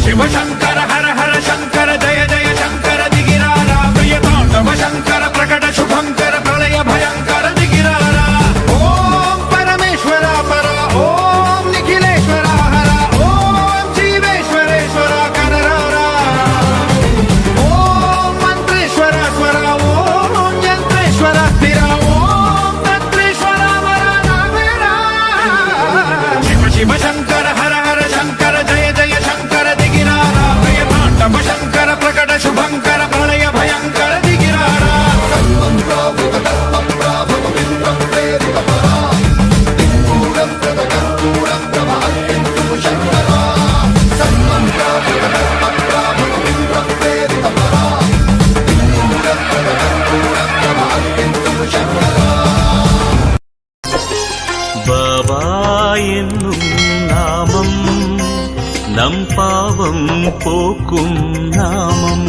शिव शंकर हर हर शंकर जय जय शंकर दिगिरारा प्रियतांडव शंकर प्रकट शुभंकर प्रलय भयंकर दिगिरारा ओम परमेश्वर परा ओम निखिलेश्वर हरा ओम जीवेश्वरेश्वर कररारा ओम मंत्रेश्वर स्वर ओम यंत्रेश्वर स्थिर ओम तंत्रेश्वर वरा नामेरा शिव शिव शंकर हर हर शंकर जय जय शंकर दिगिरारा प्रियतांडव शंकर प्रकट शुभंकर प्रलय भयंकर दिगिरारा பாபா என்னும் நாமம் நம் பாவம் போக்கும் நாமம்